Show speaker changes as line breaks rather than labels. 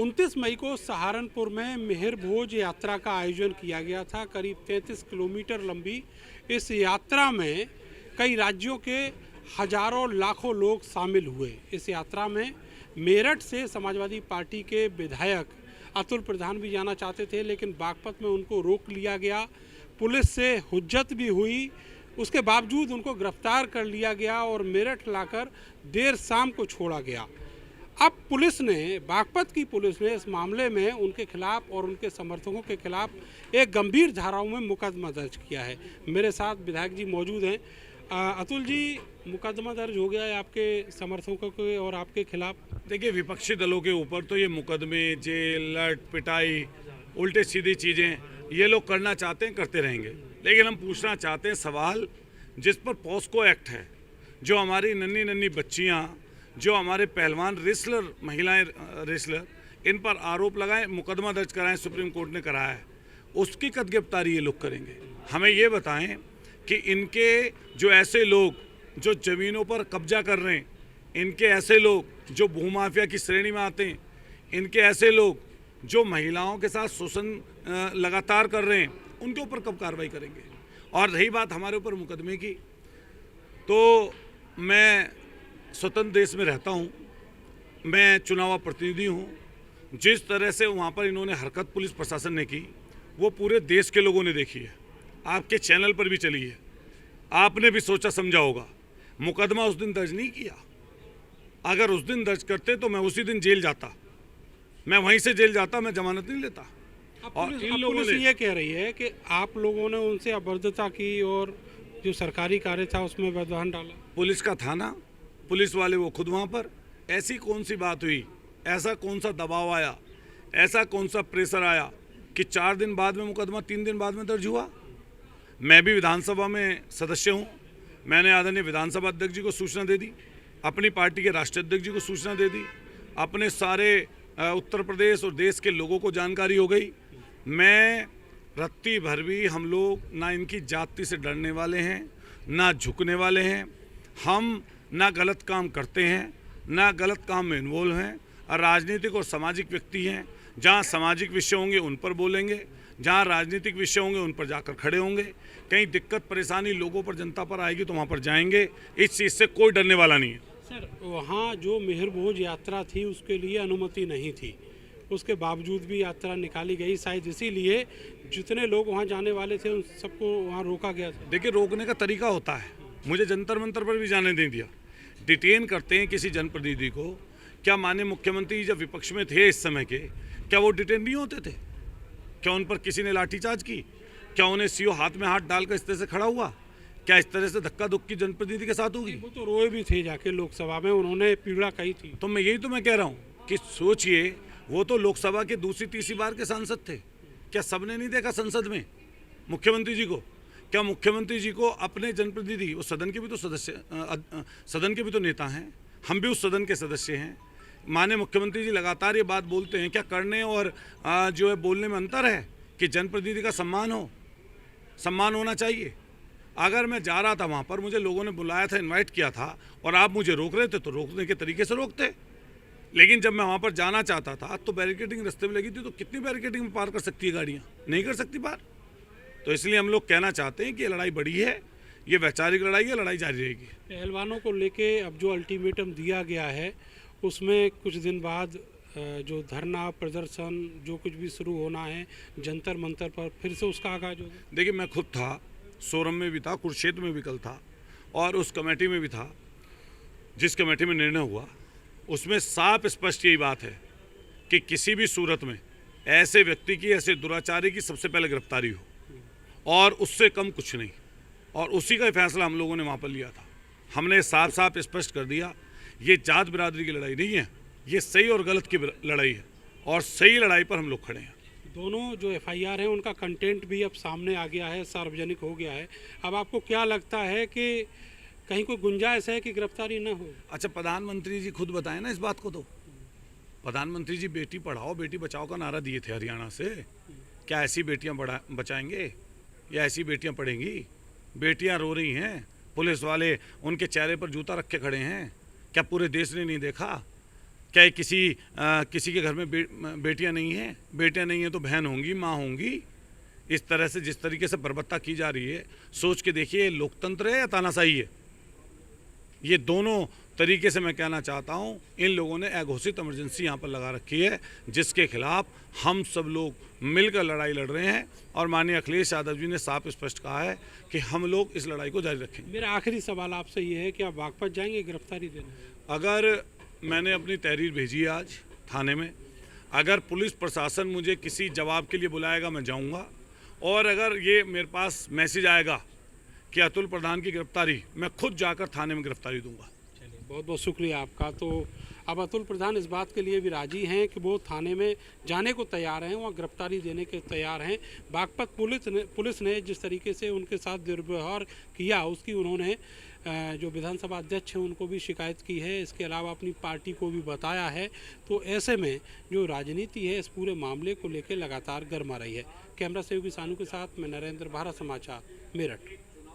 29 मई को सहारनपुर में मिहिर भोज यात्रा का आयोजन किया गया था। करीब 33 किलोमीटर लंबी इस यात्रा में कई राज्यों के हजारों लाखों लोग शामिल हुए। इस यात्रा में मेरठ से समाजवादी पार्टी के विधायक अतुल प्रधान भी जाना चाहते थे, लेकिन बागपत में उनको रोक लिया गया। पुलिस से हुज्जत भी हुई, उसके बावजूद उनको गिरफ्तार कर लिया गया और मेरठ लाकर देर शाम को छोड़ा गया। अब पुलिस ने, बागपत की पुलिस ने इस मामले में उनके खिलाफ और उनके समर्थकों के खिलाफ एक गंभीर धाराओं में मुकदमा दर्ज किया है। मेरे साथ विधायक जी मौजूद हैं। अतुल जी, मुकदमा दर्ज हो गया है आपके समर्थकों के और आपके खिलाफ।
देखिए, विपक्षी दलों के ऊपर तो ये मुकदमे, जेल, लट पिटाई, उल्टे सीधी चीज़ें ये लोग करना चाहते हैं, करते रहेंगे। लेकिन हम पूछना चाहते हैं सवाल जिस पर पॉस्को एक्ट है, जो हमारी नन्ही नन्ही बच्चियाँ, जो हमारे पहलवान रेसलर, महिलाएं रेसलर, इन पर आरोप लगाएं, मुकदमा दर्ज कराएं, सुप्रीम कोर्ट ने कराया है, उसकी कद गिरफ्तारी ये लोग करेंगे। हमें ये बताएं कि इनके जो ऐसे लोग जो ज़मीनों पर कब्जा कर रहे हैं, इनके ऐसे लोग जो भूमाफिया की श्रेणी में आते हैं, इनके ऐसे लोग जो महिलाओं के साथ शोषण लगातार कर रहे हैं, उनके ऊपर कब कार्रवाई करेंगे। और रही बात हमारे ऊपर मुकदमे की, तो मैं स्वतंत्र देश में रहता हूँ, मैं चुनावा प्रतिनिधि हूँ। जिस तरह से वहाँ पर इन्होंने हरकत पुलिस प्रशासन ने की, वो पूरे देश के लोगों ने देखी है, आपके चैनल पर भी चली है, आपने भी सोचा समझा होगा। मुकदमा उस दिन दर्ज नहीं किया। अगर उस दिन दर्ज करते तो मैं उसी दिन जेल जाता, मैं वहीं से जेल जाता, मैं जमानत नहीं लेता।
और इन लोगों ने ये कह रही है कि आप लोगों ने उनसे अभद्रता की और जो सरकारी कार्य था उसमें व्यवधान डाला।
पुलिस का थाना, पुलिस वाले वो खुद वहाँ पर, ऐसी कौन सी बात हुई, ऐसा कौन सा दबाव आया, ऐसा कौन सा प्रेशर आया कि 4 दिन बाद में मुकदमा 3 दिन बाद में दर्ज हुआ। मैं भी विधानसभा में सदस्य हूँ, मैंने आदरणीय विधानसभा अध्यक्ष जी को सूचना दे दी, अपनी पार्टी के राष्ट्रीय अध्यक्ष जी को सूचना दे दी, अपने सारे उत्तर प्रदेश और देश के लोगों को जानकारी हो गई। मैं रत्ती भर भी, हम लोग ना इनकी जाति से डरने वाले हैं, ना झुकने वाले हैं। हम ना गलत काम करते हैं, ना गलत काम में इन्वॉल्व हैं। और राजनीतिक और सामाजिक व्यक्ति हैं, जहाँ सामाजिक विषय होंगे उन पर बोलेंगे, जहाँ राजनीतिक विषय होंगे उन पर जाकर खड़े होंगे। कहीं दिक्कत परेशानी लोगों पर, जनता पर आएगी तो वहाँ पर जाएंगे। इस चीज़ से कोई डरने वाला नहीं है।
सर, वहाँ जो मिहिर भोज यात्रा थी उसके लिए अनुमति नहीं थी, उसके बावजूद भी यात्रा निकाली गई। शायद इसीलिए जितने लोग वहाँ जाने वाले थे उन सबको वहाँ रोका गया था।
देखिए, रोकने का तरीका होता है। मुझे जंतर मंतर पर भी जाने नहीं दिया। डिटेन करते हैं किसी जनप्रतिनिधि को, क्या माननीय मुख्यमंत्री जब विपक्ष में थे इस समय के, क्या वो डिटेन नहीं होते थे? क्या उन पर किसी ने लाठीचार्ज की? क्या उन्हें सीओ हाथ में हाथ डालकर इस तरह से खड़ा हुआ? क्या इस तरह से धक्का धुक्की जनप्रतिनिधि के साथ होगी?
वो तो रोए भी थे जाके लोकसभा में, उन्होंने पीड़ा कही थी।
तो मैं यही तो मैं कह रहा हूँ कि सोचिए, वो तो लोकसभा के दूसरी तीसरी बार के सांसद थे। क्या सबने नहीं देखा संसद में मुख्यमंत्री जी को? क्या मुख्यमंत्री जी को अपने जनप्रतिनिधि, वो सदन के भी तो सदस्य, सदन के भी तो नेता हैं, हम भी उस सदन के सदस्य हैं। माननीय मुख्यमंत्री जी लगातार ये बात बोलते हैं, क्या करने और जो है बोलने में अंतर है कि जनप्रतिनिधि का सम्मान हो, सम्मान होना चाहिए। अगर मैं जा रहा था वहाँ पर, मुझे लोगों ने बुलाया था, इन्वाइट किया था, और आप मुझे रोक रहे थे तो रोकने के तरीके से रोकते। लेकिन जब मैं वहाँ पर जाना चाहता था तो बैरिकेडिंग रास्ते में लगी थी, तो कितनी बैरिकेडिंग में पार कर सकती है गाड़ियाँ? नहीं कर सकती पार। तो इसलिए हम लोग कहना चाहते हैं कि ये लड़ाई बड़ी है, ये वैचारिक लड़ाई है, लड़ाई जारी रहेगी।
पहलवानों को लेके अब जो अल्टीमेटम दिया गया है, उसमें कुछ दिन बाद जो धरना प्रदर्शन जो कुछ भी शुरू होना है जंतर मंतर पर, फिर से उसका आगाज होगा।
देखिए, मैं खुद था, सोरम में भी था, कुरुक्षेत्र में भी कल था, और उस कमेटी में भी था जिस कमेटी में निर्णय हुआ। उसमें साफ स्पष्ट यही बात है कि किसी भी सूरत में ऐसे व्यक्ति की, ऐसे दुराचारी की सबसे पहले गिरफ्तारी हो, और उससे कम कुछ नहीं। और उसी का फैसला हम लोगों ने वहाँ पर लिया था। हमने साफ साफ स्पष्ट कर दिया, ये जात बिरादरी की लड़ाई नहीं है, ये सही और गलत की लड़ाई है, और सही लड़ाई पर हम लोग खड़े हैं।
दोनों जो एफआईआर है उनका कंटेंट भी अब सामने आ गया है, सार्वजनिक हो गया है। अब आपको क्या लगता है कि कहीं कोई गुंजाइश है कि गिरफ्तारी न हो?
अच्छा, प्रधानमंत्री जी खुद बताएं ना इस बात को। तो प्रधानमंत्री जी बेटी पढ़ाओ बेटी बचाओ का नारा दिए थे हरियाणा से। क्या ऐसी बेटियां बचाएंगे या ऐसी बेटियां पढ़ेंगी? बेटियां रो रही हैं, पुलिस वाले उनके चेहरे पर जूता रख के खड़े हैं। क्या पूरे देश ने नहीं देखा क्या ये किसी के घर में बेटियां नहीं हैं? बेटियां नहीं हैं तो बहन होंगी, माँ होंगी। इस तरह से जिस तरीके से बर्बरता की जा रही है, सोच के देखिए लोकतंत्र है या तानाशाही है। ये दोनों तरीके से मैं कहना चाहता हूँ, इन लोगों ने अघोषित इमरजेंसी यहाँ पर लगा रखी है, जिसके खिलाफ हम सब लोग मिलकर लड़ाई लड़ रहे हैं। और माननीय अखिलेश यादव जी ने साफ स्पष्ट कहा है कि हम लोग इस लड़ाई को जारी रखेंगे।
मेरा आखिरी सवाल आपसे ये है कि आप बागपत जाएंगे गिरफ्तारी देने?
अगर मैंने अपनी तहरीर भेजी है आज थाने में, अगर पुलिस प्रशासन मुझे किसी जवाब के लिए बुलाएगा मैं जाऊँगा। और अगर ये मेरे पास मैसेज आएगा कि अतुल प्रधान की गिरफ्तारी, मैं खुद जाकर थाने में गिरफ्तारी दूंगा।
चलिए, बहुत बहुत शुक्रिया आपका। तो अब अतुल प्रधान इस बात के लिए भी राजी हैं कि वो थाने में जाने को तैयार हैं, वहाँ गिरफ्तारी देने के तैयार हैं। बागपत पुलिस ने जिस तरीके से उनके साथ दुर्व्यवहार किया, उसकी उन्होंने जो विधानसभा अध्यक्ष हैं उनको भी शिकायत की है, इसके अलावा अपनी पार्टी को भी बताया है। तो ऐसे में जो राजनीति है इस पूरे मामले को लेकर लगातार गर्मा रही है। कैमरा सहयोगी सानू के साथ मैं नरेंद्र, भारत समाचार, मेरठ।